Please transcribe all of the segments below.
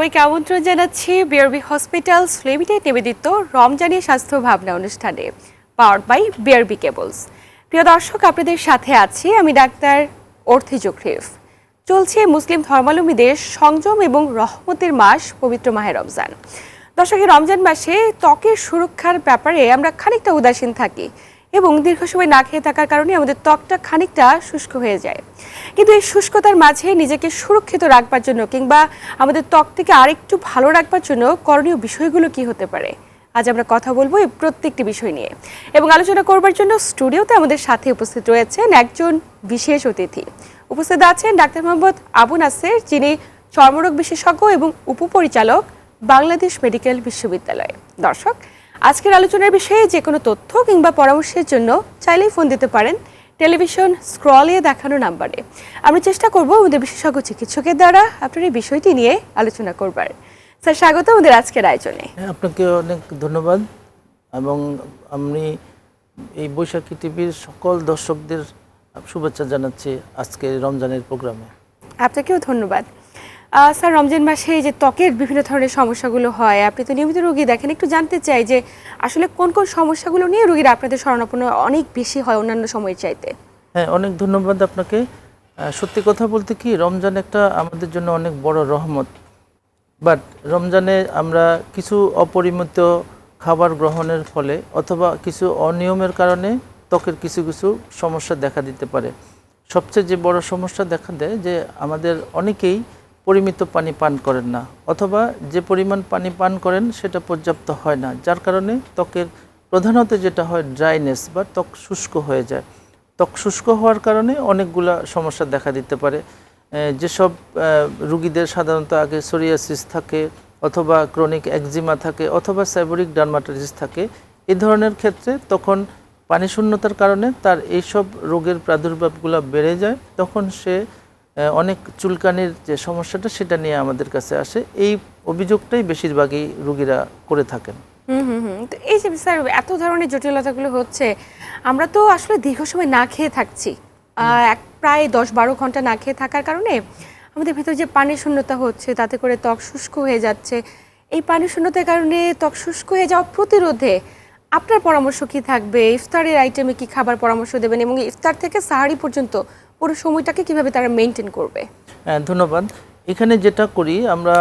সবাইকে আমন্ত্রণ জানাচ্ছি বিআরবি হসপিটালস লিমিটেড নিবেদিত রমজানি স্বাস্থ্য ভাবনা অনুষ্ঠানে পাওয়ার্ড বাই বিআরবি কেবলস। প্রিয় দর্শক, আপনাদের সাথে আছি আমি ডাক্তার অর্থি জোখরিফ। চলছে মুসলিম ধর্মাবলম্বীদের সংযম এবং রহমতের মাস পবিত্র মাহে রমজান। দর্শক, এই রমজান মাসে ত্বকের সুরক্ষার ব্যাপারে আমরা খানিকটা উদাসীন থাকি এবং দীর্ঘ সময় না খেয়ে থাকার কারণে আমাদের ত্বকটা খানিকটা শুষ্ক হয়ে যায়। কিন্তু এই শুষ্কতার মাঝে নিজেকে সুরক্ষিত রাখবার জন্য কিংবা আমাদের ত্বকটাকে আরেকটু ভালো রাখবার জন্য করণীয় বিষয়গুলো কি হতে পারে, আজ আমরা কথা বলবো এই প্রত্যেকটি বিষয় নিয়ে। এবং আলোচনা করবার জন্য স্টুডিওতে আমাদের সাথে উপস্থিত রয়েছেন একজন বিশেষ অতিথি। উপস্থিত আছেন ডাক্তার মোহাম্মদ আবু নাসের, যিনি চর্মরোগ বিশেষজ্ঞ এবং উপপরিচালক, বাংলাদেশ মেডিকেল বিশ্ববিদ্যালয়। দর্শক, আজকের আলোচনার বিষয়ে যে কোনো তথ্য কিংবা পরামর্শের জন্য চাইলেই ফোন দিতে পারেন টেলিভিশন স্ক্রলে দেখানো নাম্বারে। আমরা চেষ্টা করব আমাদের বিশেষজ্ঞ চিকিৎসকের দ্বারা আপনার এই বিষয়টি নিয়ে আলোচনা করবার। স্যার, স্বাগত আমাদের আজকের আয়োজনে। আপনাকে অনেক ধন্যবাদ এবং আমি এই বৈশাখী টিভির সকল দর্শকদের শুভেচ্ছা জানাচ্ছি আজকে রমজানের প্রোগ্রামে। আপনাকেও ধন্যবাদ। স্যার, রমজান মাসে যে ত্বকের বিভিন্ন ধরনের সমস্যাগুলো হয়, আপনি তো নিয়মিত রোগী দেখেন, একটু জানতে চাই যে আসলে কোন কোন সমস্যাগুলো নিয়ে রোগীরা আপনাদের শরণাপন্ন অনেক বেশি হয় অন্যান্য সময়ের চাইতে? হ্যাঁ, অনেক ধন্যবাদ আপনাকে। সত্যি কথা বলতে কি, রমজান একটা আমাদের জন্য অনেক বড় রহমত। বাট রমজানে আমরা কিছু অপরিমিত খাবার গ্রহণের ফলে অথবা কিছু অনিয়মের কারণে ত্বকের কিছু কিছু সমস্যা দেখা দিতে পারে। সবচেয়ে যে বড় সমস্যা দেখা দেয় যে আমাদের অনেকেই পরিমিত পানি পান করেন না, অথবা যে পরিমাণ পানি পান করেন সেটা পর্যাপ্ত হয় না, যার কারণে ত্বকের প্রধানত যেটা হয় ড্রাইনেস বা ত্বক শুষ্ক হয়ে যায়। ত্বক শুষ্ক হওয়ার কারণে অনেকগুলা সমস্যা দেখা দিতে পারে। যেসব রুগীদের সাধারণত আগে সোরিয়াসিস থাকে, অথবা ক্রনিক একজিমা থাকে, অথবা সেবোরিক ডার্মাটাইটিস থাকে, এই ধরনের ক্ষেত্রে তখন পানি শূন্যতার কারণে তার এইসব রোগের প্রাদুর্ভাবগুলো বেড়ে যায়। তখন সে অনেক চুলকানির যে সমস্যাটা সেটা নিয়ে আমাদের কাছে আসে। এই অভিযোগটাই বেশিরভাগই রোগীরা করে থাকেন। তো এই যে স্যার এত ধরনের জটিলতাগুলো হচ্ছে, আমরা তো আসলে দীর্ঘ সময় না খেয়ে থাকছি, প্রায় 10-12 ঘন্টা না খেয়ে থাকার কারণে আমাদের ভিতরে যে পানি শূন্যতা হচ্ছে, তাতে করে ত্বক শুষ্ক হয়ে যাচ্ছে। এই পানি শূন্যতার কারণে ত্বক শুষ্ক হয়ে যাওয়া প্রতিরোধে আপনার পরামর্শ কি থাকবে? ইফতারের আইটেমে কি খাবার পরামর্শ দেবেন এবং ইফতার থেকে সাহারি পর্যন্ত পুরো সময়টাকে কিভাবে তারা মেনটেন করবে? ধন্যবাদ। এখানে যেটা করি আমরা,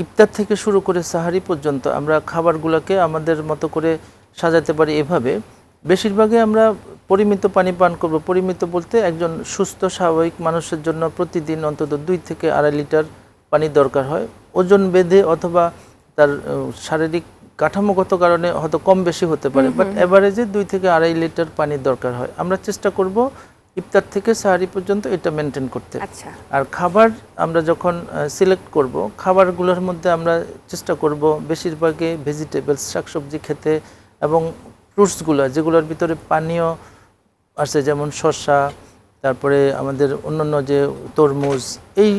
ইফতার থেকে শুরু করে সাহারি পর্যন্ত আমরা খাবারগুলোকে আমাদের মতো করে সাজাতে পারি এভাবে। বেশিরভাগই আমরা পরিমিত পানি পান করব। পরিমিত বলতে একজন সুস্থ স্বাভাবিক মানুষের জন্য প্রতিদিন অন্তত 2 থেকে 2.5 লিটার পানি দরকার হয়। ওজন বেঁধে অথবা তার শারীরিক কাঠামোগত কারণে হয়তো কম বেশি হতে পারে, বাট অ্যাভারেজে 2 থেকে 2.5 লিটার পানি দরকার হয়। আমরা চেষ্টা করব ইফতার থেকে সাহারি পর্যন্ত এটা মেনটেন করতে। আর খাবার আমরা যখন সিলেক্ট করব, খাবারগুলোর মধ্যে আমরা চেষ্টা করব বেশিরভাগই ভেজিটেবলস, শাকসবজি খেতে, এবং ফ্রুটসগুলো যেগুলোর ভিতরে পানীয় আছে, যেমন শসা, তারপরে আমাদের অন্যান্য যে তরমুজ, এই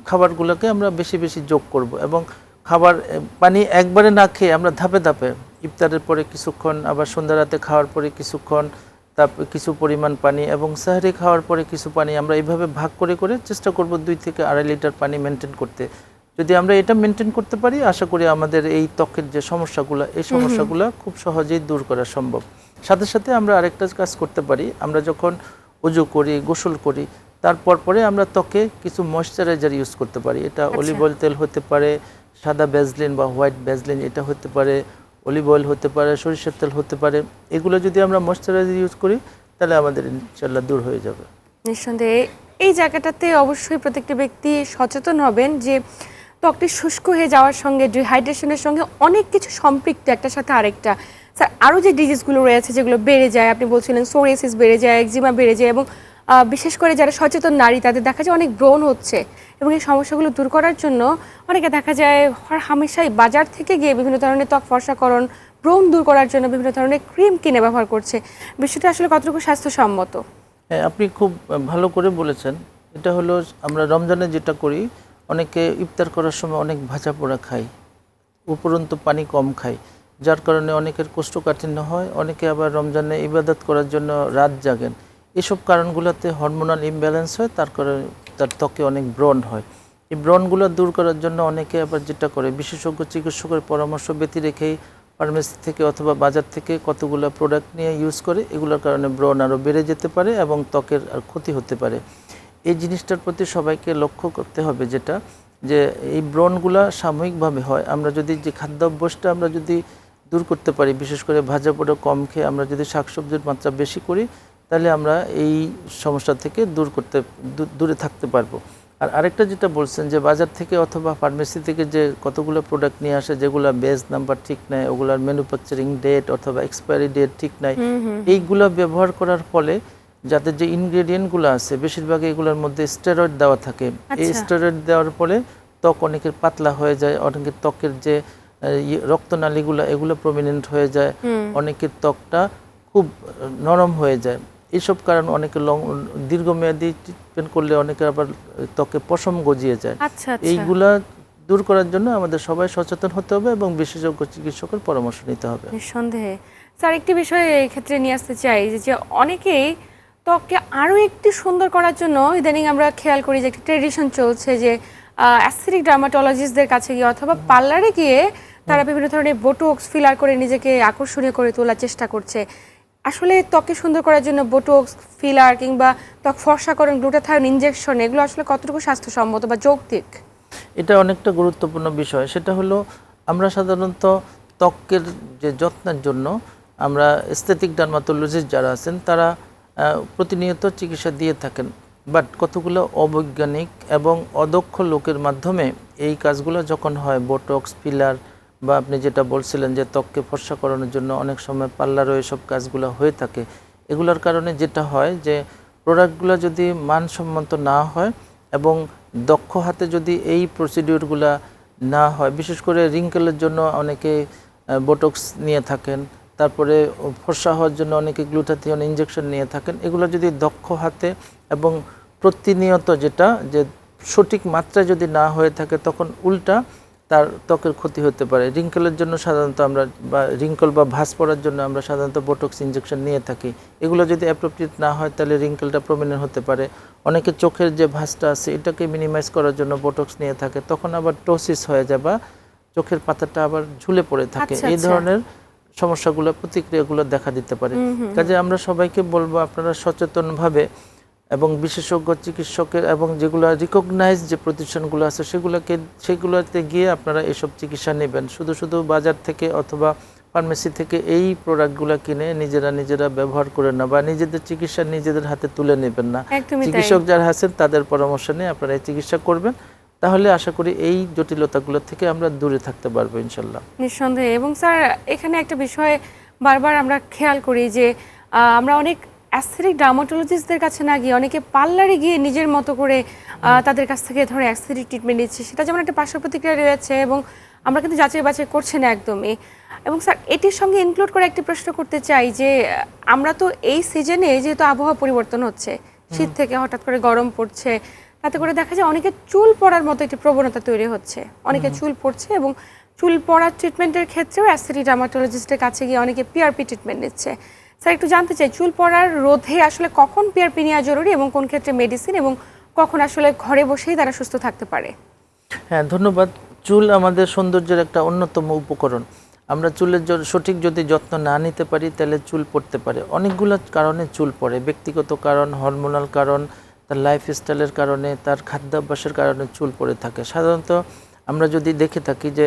খাবারগুলোকে আমরা বেশি বেশি যোগ করব। এবং খাবার পানি একবারে না খেয়ে আমরা ধাপে ধাপে ইফতারের পরে কিছুক্ষণ, আবার সন্ধ্যা রাতে খাওয়ার পরে কিছুক্ষণ, তারপর কিছু পরিমাণ পানি, এবং সাহারি খাওয়ার পরে কিছু পানি, আমরা এইভাবে ভাগ করে করে চেষ্টা করব 2 থেকে 2.5 লিটার পানি মেনটেন করতে। যদি আমরা এটা মেনটেন করতে পারি, আশা করি আমাদের এই ত্বকের যে সমস্যাগুলো, এই সমস্যাগুলো খুব সহজেই দূর করা সম্ভব। সাথে সাথে আমরা আরেকটা কাজ করতে পারি, আমরা যখন ওযু করি, গোসল করি, তারপর পরে আমরা ত্বকে কিছু ময়েশ্চারাইজার ইউজ করতে পারি। এটা অলিভ অয়েল তেল হতে পারে, সাদা ভ্যাসলিন বা হোয়াইট ভ্যাসলিন এটা হতে পারে, অলিভ অয়েল হতে পারে, সরিষার তেল হতে পারে। এগুলো যদি আমরা ময়েশ্চারাইজার ইউজ করি তাহলে আমাদের ইনশাআল্লাহ দূর হয়ে যাবে। নিঃসন্দেহে এই জায়গাটাতে অবশ্যই প্রত্যেকটি ব্যক্তি সচেতন হবেন যে ত্বকটি শুষ্ক হয়ে যাওয়ার সঙ্গে, ডিহাইড্রেশনের সঙ্গে অনেক কিছু সম্পৃক্ত একটার সাথে আরেকটা। স্যার, আরও যে ডিজিজগুলো রয়েছে যেগুলো বেড়ে যায়, আপনি বলছিলেন সোরিয়াসিস বেড়ে যায়, একজিমা বেড়ে যায়, এবং বিশেষ করে যারা সচেতন নারী তাদের দেখা যায় অনেক ব্রণ হচ্ছে, এবং এই সমস্যাগুলো দূর করার জন্য অনেকে দেখা যায় হামেশাই বাজার থেকে গিয়ে বিভিন্ন ধরনের ত্বক ফর্সাকরণ, ব্রণ দূর করার জন্য বিভিন্ন ধরনের ক্রিম কিনে ব্যবহার করছে। বিষয়টা আসলে কতটুকু স্বাস্থ্যসম্মত? হ্যাঁ, আপনি খুব ভালো করে বলেছেন। এটা হলো আমরা রমজানে যেটা করি, অনেকে ইফতার করার সময় অনেক ভাজা পোড়া খায়, উপরন্তু পানি কম খায়, যার কারণে অনেকের কোষ্ঠকাঠিন্য হয়। অনেকে আবার রমজানে ইবাদত করার জন্য রাত জাগেন। এসব কারণগুলোতে হরমোনাল ইমব্যালেন্স হয়, তার কারণে তার ত্বকে অনেক ব্রণ হয়। এই ব্রণগুলো দূর করার জন্য অনেকে আবার যেটা করে বিশেষজ্ঞ চিকিৎসকের পরামর্শ ব্যতি রেখেই ফার্মেসি থেকে অথবা বাজার থেকে কতগুলো প্রোডাক্ট নিয়ে ইউজ করে, এগুলোর কারণে ব্রণ আরও বেড়ে যেতে পারে এবং ত্বকের আর ক্ষতি হতে পারে। এই জিনিসটার প্রতি সবাইকে লক্ষ্য করতে হবে, যেটা যে এই ব্রণগুলা সাময়িকভাবে হয়। আমরা যদি যে খাদ্যাভ্যাসটা আমরা যদি দূর করতে পারি, বিশেষ করে ভাজা পোড়া কম খেয়ে আমরা যদি শাকসবজির মাত্রা বেশি করি, তাহলে আমরা এই সমস্যা থেকে দূরে থাকতে পারবো। আর আরেকটা যেটা বলছেন যে বাজার থেকে অথবা ফার্মেসি থেকে যে কতগুলো প্রোডাক্ট নিয়ে আসে যেগুলো বেজ নাম্বার ঠিক নাই, ওগুলার ম্যানুফ্যাকচারিং ডেট অথবা এক্সপায়ারি ডেট ঠিক নাই, এইগুলো ব্যবহার করার ফলে যাতে যে ইনগ্রেডিয়েন্টগুলো আছে বেশিরভাগ এগুলোর মধ্যে স্টেরয়েড দেওয়া থাকে। এই স্টেরয়েড দেওয়ার ফলে ত্বক অনেকের পাতলা হয়ে যায়, অনেকের ত্বকের যে রক্তনালীগুলো এগুলো প্রমিনেন্ট হয়ে যায়, অনেকের ত্বকটা খুব নরম হয়ে যায়। এইসব কারণ অনেকে দীর্ঘমেয়াদী ট্রিটমেন্ট করলে অনেকের আবার ত্বকে পশম গজিয়ে যায়। এইগুলা দূর করার জন্য আমাদের সবাই সচেতন হতে হবে এবং বিশেষজ্ঞ চিকিৎসকের পরামর্শ নিতে হবে। নিঃসন্দেহে। স্যার, একটি বিষয় এই ক্ষেত্রে নিয়ে আসতে চাই যে অনেকেই ত্বককে আরও একটু সুন্দর করার জন্য ইদানিং আমরা খেয়াল করি যে একটা ট্রেডিশন চলছে যে অ্যাস্থেটিক ডার্মাটোলজিস্টদের কাছে গিয়ে অথবা পার্লারে গিয়ে তারা বিভিন্ন ধরনের বোটক্স ফিলার করে নিজেকে আকর্ষণীয় করে তোলার চেষ্টা করছে। আসলে ত্বকে সুন্দর করার জন্য বোটক্স ফিলার কিংবা ত্বক ফর্সাকরণ, গ্লুটাথায়ন ইনজেকশন এগুলো আসলে কতটুকু স্বাস্থ্যসম্মত বা যৌক্তিক? এটা অনেকটা গুরুত্বপূর্ণ বিষয়। সেটা হলো আমরা সাধারণত ত্বকের যে যত্নের জন্য আমরা এস্থেটিক ডার্মাটোলজিস্ট যারা আছেন তারা প্রতিনিয়ত চিকিৎসা দিয়ে থাকেন, বাট কতগুলো অবৈজ্ঞানিক এবং অদক্ষ লোকের মাধ্যমে এই কাজগুলো যখন হয়, বোটক্স ফিলার বা আপনি যেটা বলছিলেন যে ত্বককে ফর্সা করানোর জন্য অনেক সময় পার্লারও এসব কাজগুলো হয়ে থাকে, এগুলোর কারণে যেটা হয় যে প্রোডাক্টগুলো যদি মানসম্মত না হয় এবং দক্ষ হাতে যদি এই প্রসিডিওরগুলো না হয়, বিশেষ করে রিঙ্কেলের জন্য অনেকে বোটক্স নিয়ে থাকেন, তারপরে ফর্সা হওয়ার জন্য অনেকে গ্লুটাথিয়ন ইনজেকশন নিয়ে থাকেন, এগুলো যদি দক্ষ হাতে এবং প্রতিনিয়ত যেটা যে সঠিক মাত্রায় যদি না হয়ে থাকে তখন উল্টা তার ত্বকের ক্ষতি হতে পারে। রিঙ্কেলের জন্য সাধারণত আমরা বা রিঙ্কেল বা ভাঁজ পড়ার জন্য আমরা সাধারণত বোটক্স ইনজেকশন নিয়ে থাকি, এগুলো যদি অ্যাপ্রোপ্রিয়েট না হয় তাহলে রিঙ্কেলটা প্রমিনেন্ট হতে পারে। অনেকে চোখের যে ভাঁজটা আছে এটাকে মিনিমাইজ করার জন্য বোটক্স নিয়ে থাকে, তখন আবার টোসিস হয়ে যায় বা চোখের পাতাটা আবার ঝুলে পড়ে থাকে। এই ধরনের সমস্যাগুলো প্রতিক্রিয়াগুলো দেখা দিতে পারে। কাজে আমরা সবাইকে বলবো আপনারা সচেতনভাবে এবং বিশেষজ্ঞ চিকিৎসকের এবং যেগুলো রিকগনাইজ যে প্রতিষ্ঠানগুলো আছে সেগুলোতে গিয়ে আপনারা এসব চিকিৎসা নেবেন। শুধু বাজার থেকে অথবা ফার্মেসি থেকে এই প্রোডাক্টগুলো কিনে নিজেরা ব্যবহার করে না বা নিজেদের চিকিৎসা নিজেদের হাতে তুলে নেবেন না। চিকিৎসক যারা আছেন তাদের পরামর্শ নিয়ে আপনারা এই চিকিৎসা করবেন, তাহলে আশা করি এই জটিলতাগুলো থেকে আমরা দূরে থাকতে পারবো ইনশাল্লাহ। নিঃসন্দেহে। এবং স্যার, এখানে একটা বিষয় বারবার আমরা খেয়াল করি যে আমরা অনেক অ্যাস্থেটিক ডার্মাটোলজিস্টদের কাছে না গিয়ে অনেকে পার্লারে গিয়ে নিজের মতো করে তাদের কাছ থেকে ধরে অ্যাস্থেটিক ট্রিটমেন্ট নিচ্ছে, সেটা যেমন একটা পার্শ্ব প্রতিক্রিয়া রয়েছে এবং আমরা কিন্তু যাচাই বাছাই করছি না একদমই। এবং স্যার, এটির সঙ্গে ইনক্লুড করে একটি প্রশ্ন করতে চাই যে আমরা তো এই সিজনে যেহেতু আবহাওয়া পরিবর্তন হচ্ছে, শীত থেকে হঠাৎ করে গরম পড়ছে, তাতে করে দেখা যায় অনেকের চুল পড়ার মতো একটি প্রবণতা তৈরি হচ্ছে, অনেকে চুল পড়ছে এবং চুল পড়ার ট্রিটমেন্টের ক্ষেত্রেও অ্যাস্থেটিক ডার্মাটোলজিস্টের কাছে গিয়ে অনেকে পিআরপি ট্রিটমেন্ট নিচ্ছে। স্যার, একটু জানতে চাই চুল পড়ার রোধে আসলে কখন পিআরপি নেওয়া জরুরি এবং কোন ক্ষেত্রে মেডিসিন, এবং কখন আসলে ঘরে বসেই তারা সুস্থ থাকতে পারে? হ্যাঁ, ধন্যবাদ। চুল আমাদের সৌন্দর্যের একটা অন্যতম উপকরণ। আমরা চুলের সঠিক যদি যত্ন না নিতে পারি তাহলে চুল পড়তে পারে। অনেকগুলো কারণে চুল পড়ে, ব্যক্তিগত কারণ, হরমোনাল কারণ, তার লাইফস্টাইলের কারণে, তার খাদ্যাভ্যাসের কারণে চুল পড়ে থাকে। সাধারণত আমরা যদি দেখে থাকি যে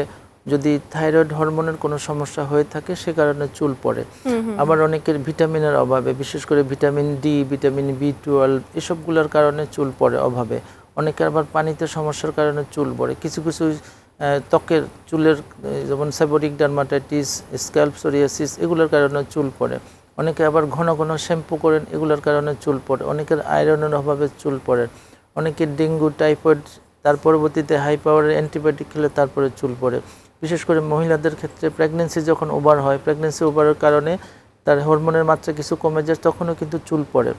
যদি থাইরয়েড হরমোনের কোনো সমস্যা হয়ে থাকে সে কারণে চুল পড়ে। আবার অনেকের ভিটামিনের অভাবে, বিশেষ করে ভিটামিন ডি, ভিটামিন B12 এসবগুলোর কারণে চুল পড়ে অভাবে। অনেকের আবার পানিতে সমস্যার কারণে চুল পড়ে। কিছু ত্বকের চুলের যেমন সেবোরিক ডার্মাটাইটিস, স্ক্যাল্প সোরিয়াসিস এগুলোর কারণে চুল পড়ে। অনেকে আবার ঘন শ্যাম্পু করেন, এগুলোর কারণে চুল পড়ে। অনেকের আয়রনের অভাবে চুল পড়ে। অনেকের ডেঙ্গু, টাইফয়েড, তার পরবর্তীতে হাই পাওয়ারের অ্যান্টিবায়োটিক খেলে তারপরে চুল পড়ে। বিশেষ করে মহিলাদের ক্ষেত্রে প্রেগনেন্সি যখন ওভার হয়, প্রেগনেন্সি ওভারের কারণে তার হরমোনের মাত্রা কিছু কমে যায়, তখনও কিন্তু চুল পড়ে।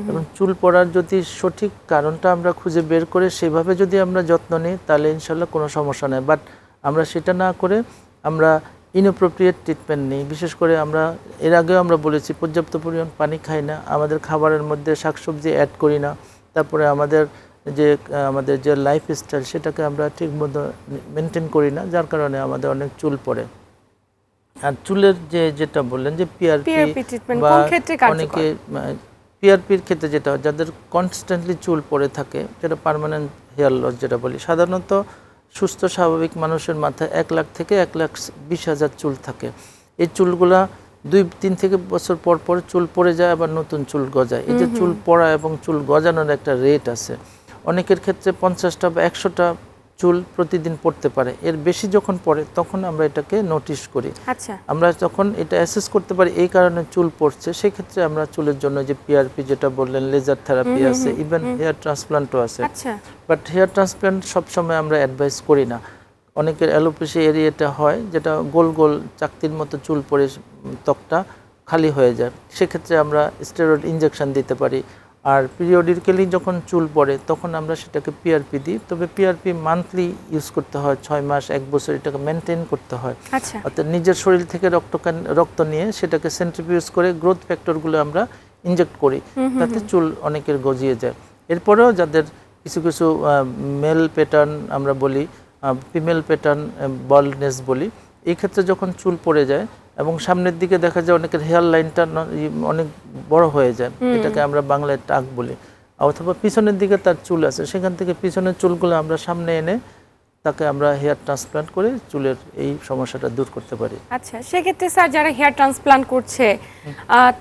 এবং চুল পড়ার যদি সঠিক কারণটা আমরা খুঁজে বের করে সেভাবে যদি আমরা যত্ন নিই তাহলে ইনশাল্লাহ কোনো সমস্যা নেই। বাট আমরা সেটা না করে আমরা ইনঅ্যাপ্রোপ্রিয়েট ট্রিটমেন্ট নিই। বিশেষ করে আমরা এর আগেও আমরা বলেছি পর্যাপ্ত পরিমাণ পানি খাই না, আমাদের খাবারের মধ্যে শাকসবজি অ্যাড করি না, তারপরে আমাদের যে আমাদের যে লাইফস্টাইল সেটাকে আমরা ঠিকমতো মেনটেন করি না, যার কারণে আমাদের অনেক চুল পড়ে। আর চুলের যেটা বললেন যে পিআরপি পিআরপি ট্রিটমেন্ট বা কোন ক্ষেত্রে কার্যকর? অনেকে পিআরপির ক্ষেত্রে যেটা হয়, যাদের কনস্ট্যান্টলি চুল পড়ে থাকে, যেটা পার্মানেন্ট হেয়ার লস যেটা বলি, সাধারণত সুস্থ স্বাভাবিক মানুষের মাথায় 1 লাখ থেকে 1,20,000 চুল থাকে। এই চুলগুলা 2-3 থেকে বছর পর পর চুল পড়ে যায়, আবার নতুন চুল গজায়। এই যে চুল পড়া এবং চুল গজানোর একটা রেট আছে, অনেকের ক্ষেত্রে 50টা বা 100টা চুল প্রতিদিন পড়তে পারে। এর বেশি যখন পড়ে তখন আমরা এটাকে নোটিশ করি। আচ্ছা, আমরা যখন এটা অ্যাসেস করতে পারি এই কারণে চুল পড়ছে, সেক্ষেত্রে আমরা চুলের জন্য যে পিআরপি যেটা বললেন, লেজার থেরাপি আছে, ইভেন হেয়ার ট্রান্সপ্লান্টও আছে। আচ্ছা, বাট হেয়ার ট্রান্সপ্লান্ট সবসময় আমরা অ্যাডভাইস করি না। অনেকের অ্যালোপেশিয়া এরিয়াটা হয়, যেটা গোল গোল চাকতির মতো চুল পড়ে ত্বকটা খালি হয়ে যায়, সেক্ষেত্রে আমরা স্টেরয়েড ইনজেকশন দিতে পারি। আর পিরিয়ডিক্যালি যখন চুল পড়ে তখন আমরা সেটাকে পিআরপি দিই, তবে পিআরপি মান্থলি ইউজ করতে হয়, 6 মাস 1 বছর এটাকে মেনটেন করতে হয়। আচ্ছা, অর্থাৎ নিজের শরীর থেকে রক্ত নিয়ে সেটাকে সেন্ট্রিফিউজ করে গ্রোথ ফ্যাক্টরগুলো আমরা ইনজেক্ট করি, তাতে চুল অনেকের গজিয়ে যায়। এরপরেও যাদের কিছু কিছু মেল প্যাটার্ন আমরা বলি, ফিমেল প্যাটার্ন বল্ডনেস বলি, এই ক্ষেত্রে যখন চুল পড়ে যায় এবং সামনের দিকে দেখা যায় অনেকের হেয়ার লাইনটা অনেক বড় হয়ে যায়, এটাকে আমরা বাংলায় টাক বলি, অথবা পিছনের দিকে তার চুল আছে, সেখান থেকে পিছনের চুলগুলো আমরা সামনে এনে তাকে আমরা হেয়ার ট্রান্সপ্লান্ট করে চুলের এই সমস্যাটা দূর করতে পারি। আচ্ছা। সেক্ষেত্রে স্যার, যারা হেয়ার ট্রান্সপ্লান্ট করছে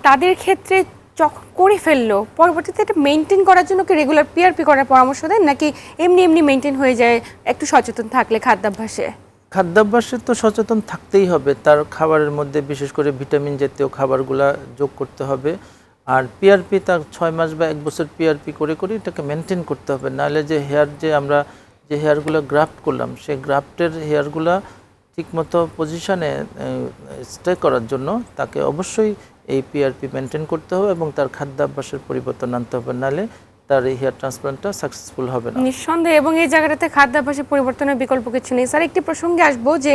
তাদের ক্ষেত্রে যখন করে ফেললো, পরবর্তীতে এটা মেনটেন করার জন্য কি রেগুলার পিআরপি করার পরামর্শ দেন, নাকি এমনি এমনি মেনটেন হয়ে যায় একটু সচেতন থাকলে খাদ্যাভ্যাসে? খাদ্যাভ্যাসে তো সচেতন থাকতেই হবে, তার খাবারের মধ্যে বিশেষ করে ভিটামিন জাতীয় খাবারগুলা যোগ করতে হবে। আর পিআরপি তার 6 মাস বা 1 বছর পিআরপি করে করে এটাকে মেনটেন করতে হবে, নাহলে যে হেয়ার আমরা যে হেয়ারগুলো গ্রাফট করলাম, সেই গ্রাফটের হেয়ারগুলা ঠিকমতো পজিশনে স্টে করার জন্য তাকে অবশ্যই এই পিআরপি মেনটেন করতে হবে এবং তার খাদ্যাভ্যাসের পরিবর্তন আনতে হবে, নাহলে তার এই হেয়ার ট্রান্সপ্লান্টটা সাকসেসফুল হবে না। নিঃসন্দেহে। এবং এই জায়গাটাতে খাদ্যাভ্যাসের পরিবর্তনের বিকল্প কিছু নেই। স্যার, একটি প্রসঙ্গে আসবো যে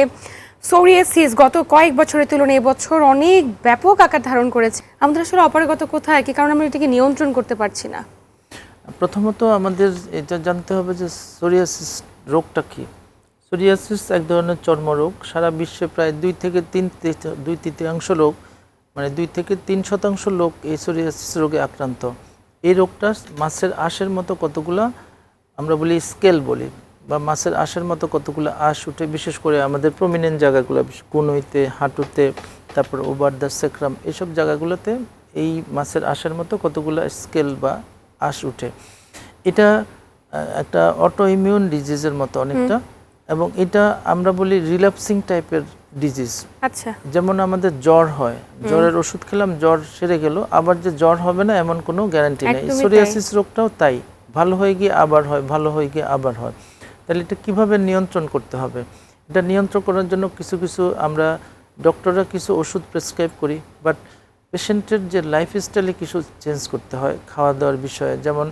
সোরিয়াসিস গত কয়েক বছরের তুলনায় এবছর অনেক ব্যাপক আকার ধারণ করেছে। আমাদের আসলে অপারগতা কোথায়, কি কারণে আমরা এটাকে নিয়ন্ত্রণ করতে পারছি না? প্রথমত আমাদের এটা জানতে হবে যে সোরিয়াসিস রোগটা কি। সোরিয়াসিস এক ধরনের চর্মরোগ, সারা বিশ্বে প্রায় 2-3 লোক, মানে 2-3% লোক এই সোরিয়াসিস রোগে আক্রান্ত। এই রোগটা মাছের আঁশের মতো কতগুলা, আমরা বলি স্কেল বলি, বা মাছের আঁশের মতো কতগুলো আঁশ উঠে, বিশেষ করে আমাদের প্রমিনেন্ট জায়গাগুলো, কনুইতে, হাঁটুতে, তারপর ওভার দ্য সেক্রাম, এইসব জায়গাগুলোতে এই মাছের আঁশের মতো কতগুলো স্কেল বা আঁশ উঠে। এটা একটা অটো ইমিউন ডিজিজের মতো অনেকটা, এবং এটা আমরা বলি রিল্যাপসিং টাইপের ডিজিজ। আচ্ছা। যেমন আমাদের জ্বর হয়, জ্বরের ওষুধ খেলাম, জ্বর সেরে গেল, আবার যে জ্বর হবে না এমন কোনো গ্যারান্টি নেই। সোরিয়াসিস রোগটাও তাই, ভালো হয়ে গিয়ে আবার হয়, ভালো হয়ে গিয়ে আবার হয়। তাহলে এটা কীভাবে নিয়ন্ত্রণ করতে হবে? এটা নিয়ন্ত্রণ করার জন্য কিছু কিছু আমরা ডক্টররা কিছু ওষুধ প্রেসক্রাইব করি, বাট পেশেন্টের যে লাইফস্টাইলে কিছু চেঞ্জ করতে হয় খাওয়া দাওয়ার বিষয়ে। যেমন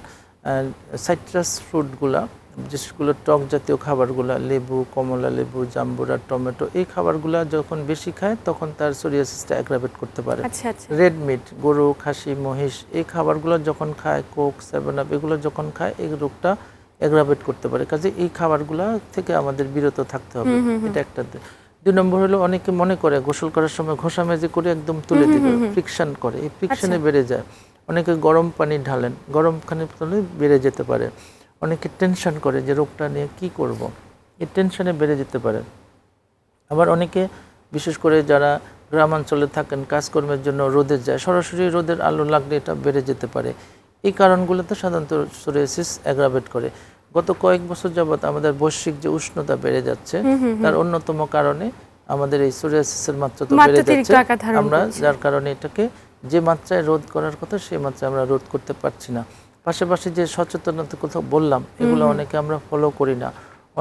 সাইট্রাস ফ্রুটগুলা, যেগুলো টক জাতীয় খাবারগুলো, লেবু, কমলা লেবু, জাম্বুরা, টমেটো, এই খাবারগুলো যখন বেশি খায় তখন তার সোরিয়াসিসটা অ্যাগ্রাভেট করতে পারে। রেড মিট, গরু, খাসি, মহিষ, এই খাবারগুলো যখন খায়, কোক, 7-আপ, এগুলো যখন খায়, এই রোগটা অ্যাগ্রাভেট করতে পারে। কাজে এই খাবারগুলো থেকে আমাদের বিরত থাকতে হবে, এটা একটা। 2 নম্বর হলো, অনেকে মনে করে গোসল করার সময় ঘষামেজি করে একদম তুলে দিবে, ফ্রিকশন করে, এই ফ্রিকশনে বেড়ে যায়। অনেকে গরম পানি ঢালেন, গরম পানি বেড়ে যেতে পারে। অনেকে টেনশন করে যে রোগটা নিয়ে কি করব, এই টেনশনে বেড়ে যেতে পারে। আবার অনেকে, বিশেষ করে যারা গ্রামাঞ্চলে থাকেন, কাজকর্মের জন্য রোদে যায়, সরাসরি রোদের আলো লাগলে এটা বেড়ে যেতে পারে। এই কারণগুলোতে সাধারণত সোরিয়াসিস অ্যাগ্রাভেট করে। গত কয়েক বছর যাবৎ আমাদের বৈশ্বিক যে উষ্ণতা বেড়ে যাচ্ছে, তার অন্যতম কারণে আমাদের এই সোরিয়াসিসের মাত্রা তো বেড়ে যাচ্ছে। আমরা যার কারণে এটাকে যে মাত্রায় রোধ করার কথা সেই মাত্রায় আমরা রোধ করতে পারছি না। পাশাপাশি যে সচেতনতার কথা বললাম, এগুলো অনেকে আমরা ফলো করি না।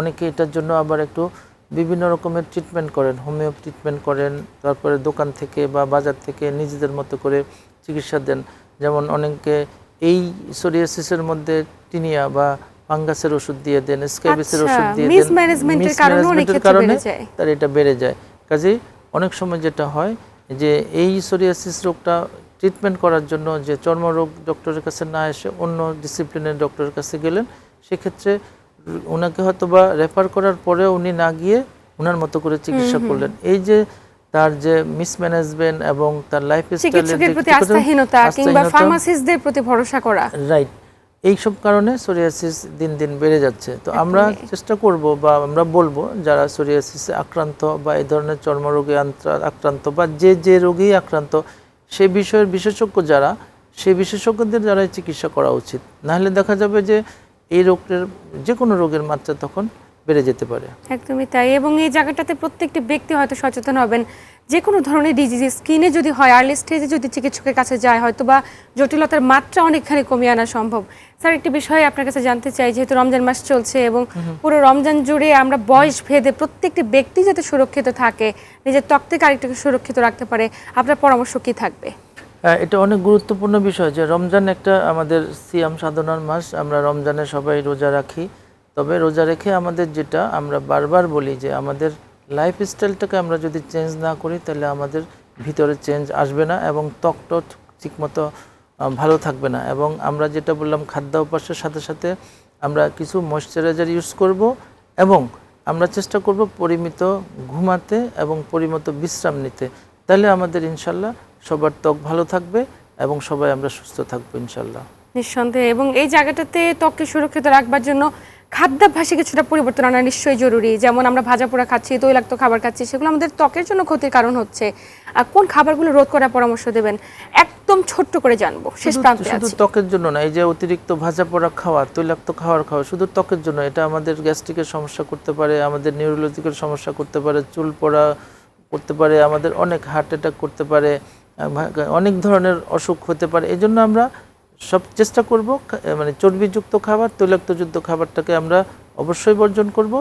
অনেকে এটার জন্য আবার একটু বিভিন্ন রকমের ট্রিটমেন্ট করেন, হোমিও ট্রিটমেন্ট করেন, তারপরে দোকান থেকে বা বাজার থেকে নিজেদের মতো করে চিকিৎসা দেন। যেমন অনেকে এই সোরিয়াসিসের মধ্যে টিনিয়া বা ফাঙ্গাসের ওষুধ দিয়ে দেন, স্ক্যাবিসের ওষুধ দিয়ে দেন, মিসম্যানেজমেন্টের কারণে তার এটা বেড়ে যায়। কাজেই অনেক সময় যেটা হয় যে এই সোরিয়াসিস রোগটা ট্রিটমেন্ট করার জন্য যে চর্মরোগ ডক্টরের কাছে না এসে অন্য ডিসিপ্লিনের ডক্টরের কাছে গেলেন, সেক্ষেত্রে ওনাকে হয়তো বা রেফার করার পরেও উনি না গিয়ে ওনার মতো করে চিকিৎসা করলেন। এই যে তার যে মিসম্যানেজমেন্ট এবং তার লাইফস্টাইলের চিকিৎসকের প্রতি আস্থাহীনতা কিংবা ফার্মাসিস্টদের প্রতি ভরসা করা, রাইট, এইসব কারণে সোরিয়াসিস দিন দিন বেড়ে যাচ্ছে। তো আমরা চেষ্টা করব বা আমরা বলবো যারা সোরিয়াসিসে আক্রান্ত বা এই ধরনের চর্মরোগে আক্রান্ত বা যে রোগেই আক্রান্ত সেই বিষয়ের বিশেষজ্ঞ যারা, সেই বিশেষজ্ঞদের দ্বারাই চিকিৎসা করা উচিত। নাহলে দেখা যাবে যে এই রোগের যে কোনো রোগের মাত্রা তখন বেড়ে যেতে পারে। একদমই তাই। এবং এই জায়গাটাতে প্রত্যেকটি ব্যক্তি হয়তো সচেতন হবেন, যে কোনো ধরনের ডিজিজ স্কিনে যদি হয় আর্লি স্টেজে যদি চিকিৎসকের কাছে যায় হয়তো বা জটিলতার মাত্রা অনেকখানি কমিয়ে আনা সম্ভব। স্যার, একটি বিষয় আপনার কাছে জানতে চাই, যেহেতু রমজান মাস চলছে এবং পুরো রমজান জুড়ে আমরা বয়স ভেদে প্রত্যেকটি ব্যক্তি যাতে সুরক্ষিত থাকে, নিজের ত্বক থেকে আরেকটাকে সুরক্ষিত রাখতে পারে, আপনার পরামর্শ কি থাকবে? এটা অনেক গুরুত্বপূর্ণ বিষয় যে রমজান একটা আমাদের সিয়াম সাধনার মাস। আমরা রমজানে সবাই রোজা রাখি, তবে রোজা রেখে আমাদের যেটা আমরা বারবার বলি যে আমাদের লাইফস্টাইলটাকে আমরা যদি চেঞ্জ না করি তাহলে আমাদের ভিতরে চেঞ্জ আসবে না এবং ত্বকটা ঠিকমতো ভালো থাকবে না। এবং আমরা যেটা বললাম খাদ্যাভ্যাসের সাথে সাথে আমরা কিছু ময়েশ্চারাইজার ইউজ করব এবং আমরা চেষ্টা করব পরিমিত ঘুমাতে এবং পরিমিত বিশ্রাম নিতে। তাহলে আমাদের ইনশাল্লাহ সবার ত্বক ভালো থাকবে এবং সবাই আমরা সুস্থ থাকবো ইনশাল্লাহ। নিঃসন্দেহে। এবং এই জায়গাটাতে ত্বককে সুরক্ষিত রাখবার জন্য খাদ্যাভ্যাসে কিছুটা পরিবর্তন আনা নিশ্চয়ই জরুরি। যেমন আমরা ভাজা পোড়া খাচ্ছি, তৈলাক্ত খাবার খাচ্ছি, সেগুলো আমাদের ত্বকের জন্য ক্ষতির কারণ হচ্ছে। কোন খাবারগুলো রোধ করার পরামর্শ দেবেন একদম ছোট্ট করে জানবো, শেষ প্রান্তে শুধু আছি। ত্বকের জন্য না, এই যে অতিরিক্ত ভাজা পোড়া খাওয়া, তৈলাক্ত খাওয়া শুধু ত্বকের জন্য, এটা আমাদের গ্যাস্ট্রিকের সমস্যা করতে পারে, আমাদের নিউরোলজিক্যাল সমস্যা করতে পারে, চুল পড়া করতে পারে, আমাদের অনেক হার্ট অ্যাটাক করতে পারে, অনেক ধরনের অসুখ হতে পারে। এই জন্য আমরা সব চেষ্টা করব মানে চর্বিযুক্ত খাবার, তৈলাক্তযুক্ত খাবারটাকে আমরা অবশ্যই বর্জন করব,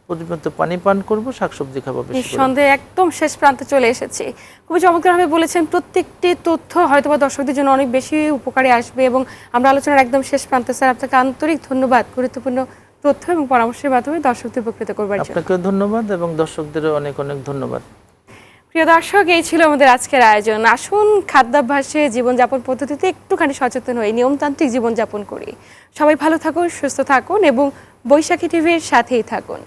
পর্যাপ্ত পানি পান করব, শাকসবজি খাবো বেশি করে। নিঃসন্দেহে একদম শেষ প্রান্তে চলে এসেছি। খুবই চমৎকারভাবে বলেছেন। প্রত্যেকটি তথ্য হয়তোবা দর্শকদের জন্য অনেক বেশি উপকারে আসবে এবং আমরা আলোচনার একদম শেষ প্রান্তে। স্যার, আপনাকে আন্তরিক ধন্যবাদ গুরুত্বপূর্ণ তথ্য এবং পরামর্শের মাধ্যমে দর্শকদের উপকৃত করবার জন্য। আপনাকেও ধন্যবাদ এবং দর্শকদেরও অনেক অনেক ধন্যবাদ। প্রিয় দর্শক, এই ছিল আমাদের আজকের আয়োজন। আসুন খাদ্যাভ্যাসে, জীবনযাপন পদ্ধতিতে একটুখানি সচেতন হয়ে নিয়মতান্ত্রিক জীবনযাপন করি। সবাই ভালো থাকুন, সুস্থ থাকুন এবং বৈশাখী টিভির সাথেই থাকুন।